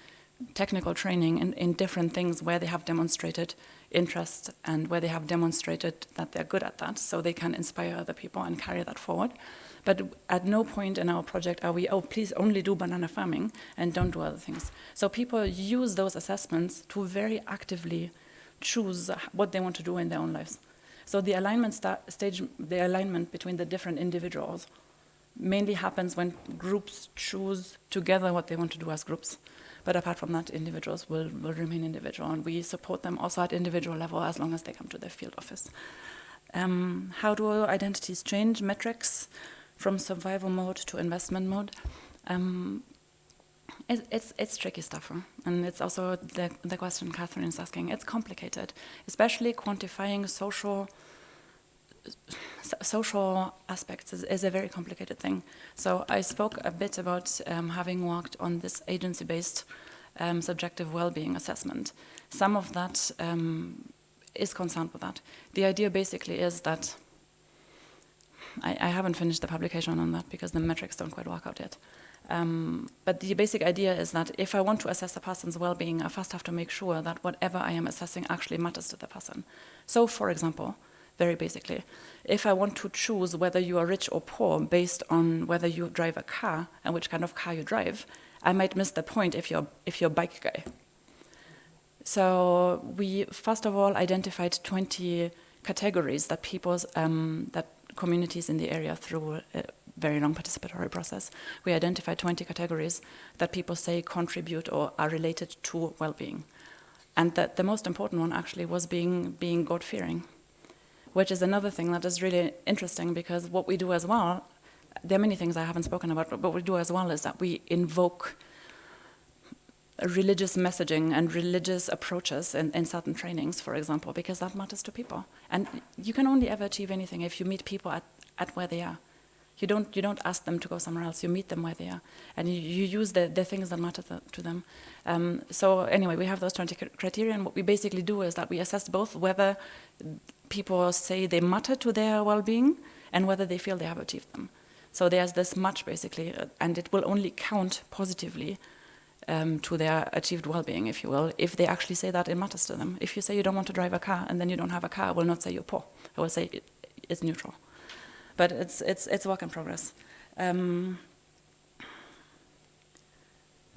technical training in different things where they have demonstrated interest and where they have demonstrated that they're good at that, so they can inspire other people and carry that forward. But at no point in our project are we, oh, please only do banana farming and don't do other things. So people use those assessments to very actively choose what they want to do in their own lives. So the alignment the alignment between the different individuals mainly happens when groups choose together what they want to do as groups. But apart from that, individuals will remain individual, and we support them also at individual level as long as they come to their field office. How do identities change metrics from survival mode to investment mode? It's tricky stuff, huh? And it's also the question Katherine is asking. It's complicated, especially quantifying social aspects is a very complicated thing. So I spoke a bit about having worked on this agency-based subjective well-being assessment. Some of that is concerned with that. The idea basically is that I haven't finished the publication on that because the metrics don't quite work out yet. But the basic idea is that if I want to assess a person's well-being, I first have to make sure that whatever I am assessing actually matters to the person. So, for example, very basically, if I want to choose whether you are rich or poor based on whether you drive a car and which kind of car you drive, I might miss the point if you're a bike guy. So we first of all identified 20 categories that that communities in the area, through a very long participatory process, we identified 20 categories that people say contribute or are related to well-being. And that the most important one actually was being God-fearing, which is another thing that is really interesting, because what we do as well, there are many things I haven't spoken about, but what we do as well is that we invoke religious messaging and religious approaches in certain trainings, for example, because that matters to people. And you can only ever achieve anything if you meet people at where they are. You don't ask them to go somewhere else, you meet them where they are. And you use the things that matter to them. So anyway, we have those 20 criteria, and what we basically do is that we assess both whether people say they matter to their well-being and whether they feel they have achieved them. So there's this match basically, and it will only count positively to their achieved well-being, if you will, if they actually say that it matters to them. If you say you don't want to drive a car and then you don't have a car, I will not say you're poor. I will say it's neutral. But it's work in progress.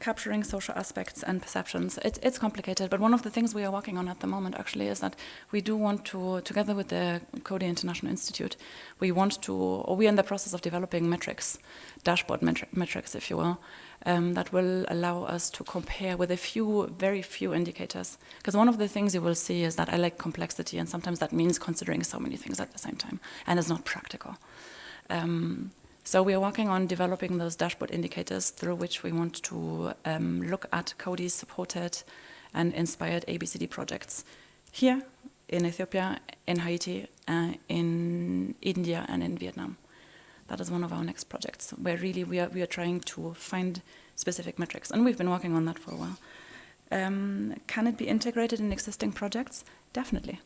Capturing social aspects and perceptions. It's complicated, but one of the things we are working on at the moment actually is that we do want to, together with the Coady International Institute, we are in the process of developing metrics, dashboard metrics, if you will, that will allow us to compare with very few indicators. Because one of the things you will see is that I like complexity, and sometimes that means considering so many things at the same time, and it's not practical. So we are working on developing those dashboard indicators through which we want to look at Coady supported and inspired ABCD projects here in Ethiopia, in Haiti, in India, and in Vietnam. That is one of our next projects, where really we are trying to find specific metrics, and we've been working on that for a while. Can it be integrated in existing projects? Definitely.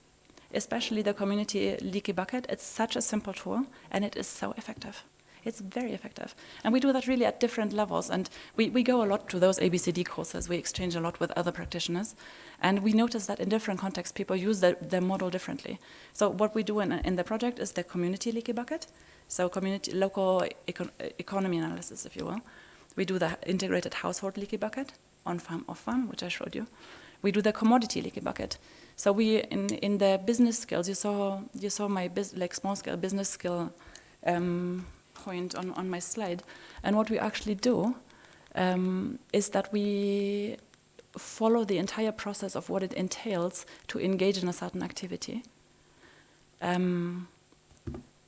Especially the community Leaky bucket. It's such a simple tool, and it is so effective. It's very effective. And we do that really at different levels. And we go a lot to those ABCD courses. We exchange a lot with other practitioners. And we notice that in different contexts, people use the model differently. So what we do in the project is the community Leaky bucket. So local economy analysis, if you will. We do the integrated household Leaky bucket, on-farm, off-farm, which I showed you. We do the commodity Leaky bucket. So we, in the business skills, you saw my small-scale business skill point on my slide. And what we actually do is that we follow the entire process of what it entails to engage in a certain activity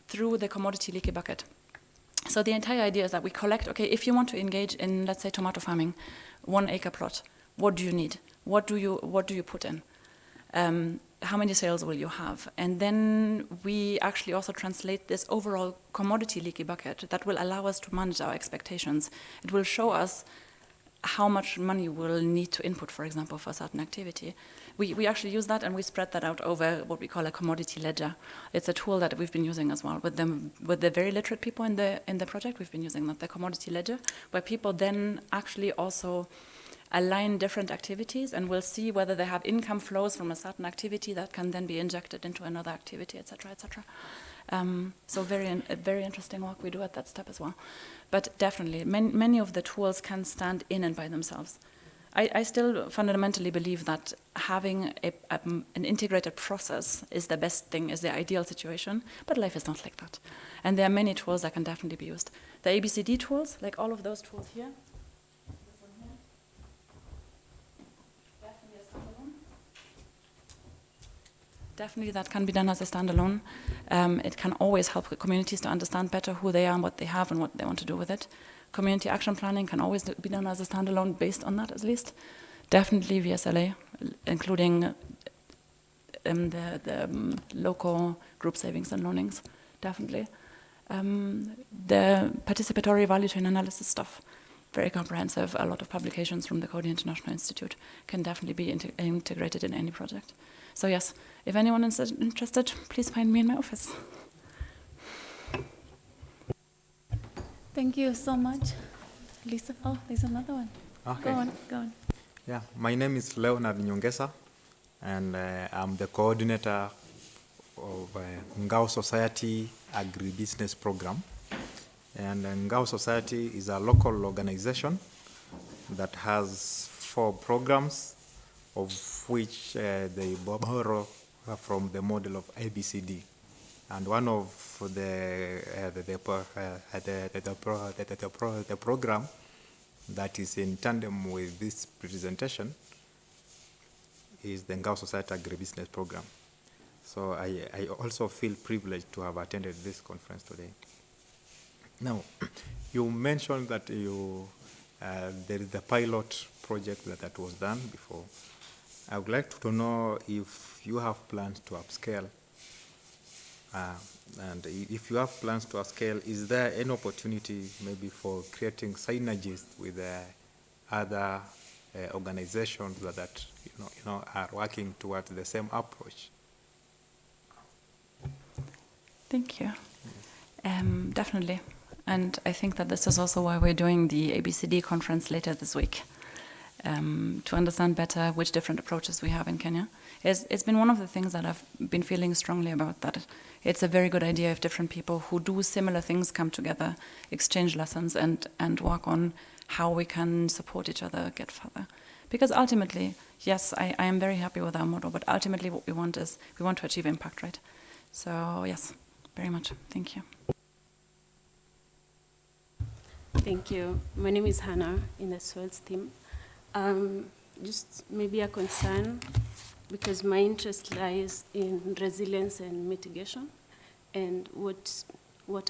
through the commodity Leaky bucket. So the entire idea is that we collect, okay, if you want to engage in, let's say, tomato farming, 1 acre plot, what do you need? What do you put in? How many sales will you have? And then we actually also translate this overall commodity Leaky bucket that will allow us to manage our expectations. It will show us how much money we'll need to input, for example, for a certain activity. We actually use that, and we spread that out over what we call a commodity ledger. It's a tool that we've been using as well with the very literate people in the project. We've been using that, the commodity ledger, where people then actually also align different activities, and we'll see whether they have income flows from a certain activity that can then be injected into another activity, etc., etc. So very interesting work we do at that step as well. But definitely, many of the tools can stand in and by themselves. I still fundamentally believe that having an integrated process is the best thing, is the ideal situation, but life is not like that. And there are many tools that can definitely be used. The ABCD tools, like all of those tools here, this one here, definitely a standalone. Definitely that can be done as a standalone. It can always help communities to understand better who they are and what they have and what they want to do with it. Community action planning can always be done as a standalone based on that, at least. Definitely VSLA, including the local group savings and loanings, definitely. The participatory value chain analysis stuff, very comprehensive. A lot of publications from the Coady International Institute can definitely be integrated in any project. So yes, if anyone is interested, please find me in my office. Thank you so much. Lisa, oh, there's another one. Okay. Go on. Yeah, my name is Leonard Nyongesa, and I'm the coordinator of Ngao Society Agribusiness Program. And Ngao Society is a local organization that has 4 programs, of which they borrow from the model of ABCD. And one of the program that is in tandem with this presentation is the Ngao Society Agribusiness Program. So I also feel privileged to have attended this conference today. Now, you mentioned that there is the pilot project that was done before. I would like to know if you have plans to upscale. And if you have plans to upscale, is there any opportunity maybe for creating synergies with other organizations that are working towards the same approach? Thank you. Definitely. And I think that this is also why we're doing the ABCD conference later this week, to understand better which different approaches we have in Kenya. It's been one of the things that I've been feeling strongly about, that it's a very good idea if different people who do similar things come together, exchange lessons, and work on how we can support each other get further. Because ultimately, yes, I am very happy with our model, but ultimately what we want is, we want to achieve impact, right? So yes, very much. Thank you. Thank you. My name is Hannah in the soils team. Just maybe a concern, because my interest lies in resilience and mitigation, and what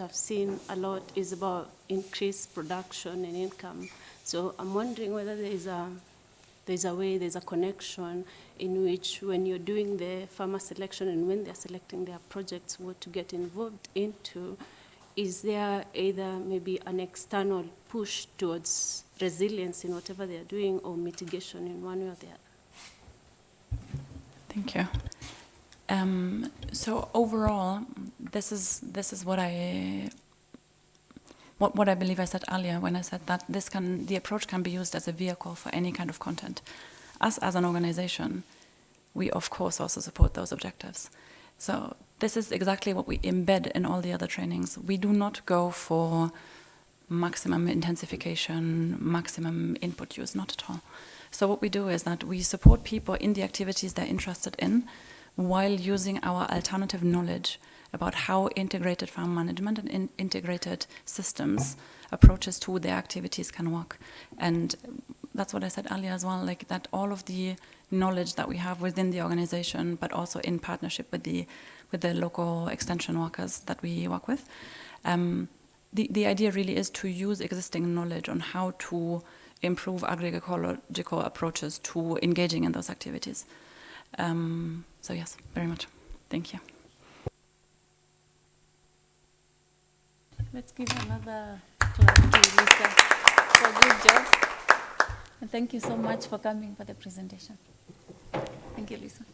I've seen a lot is about increased production and income. So I'm wondering whether there's a connection in which, when you're doing the farmer selection and when they're selecting their projects, what to get involved into, is there either maybe an external push towards resilience in whatever they're doing, or mitigation in one way or the other? Thank you. So overall, this is what I believe I said earlier when I said that the approach can be used as a vehicle for any kind of content. Us as an organization, we of course also support those objectives. So this is exactly what we embed in all the other trainings. We do not go for maximum intensification, maximum input use, not at all. So what we do is that we support people in the activities they're interested in, while using our alternative knowledge about how integrated farm management and integrated systems approaches to their activities can work. And that's what I said earlier as well, like that all of the knowledge that we have within the organization, but also in partnership with the local extension workers that we work with, the idea really is to use existing knowledge on how to improve agroecological approaches to engaging in those activities. So yes, very much. Thank you. Let's give another clap to Lisa for a good job. And thank you so much for coming for the presentation. Thank you, Lisa.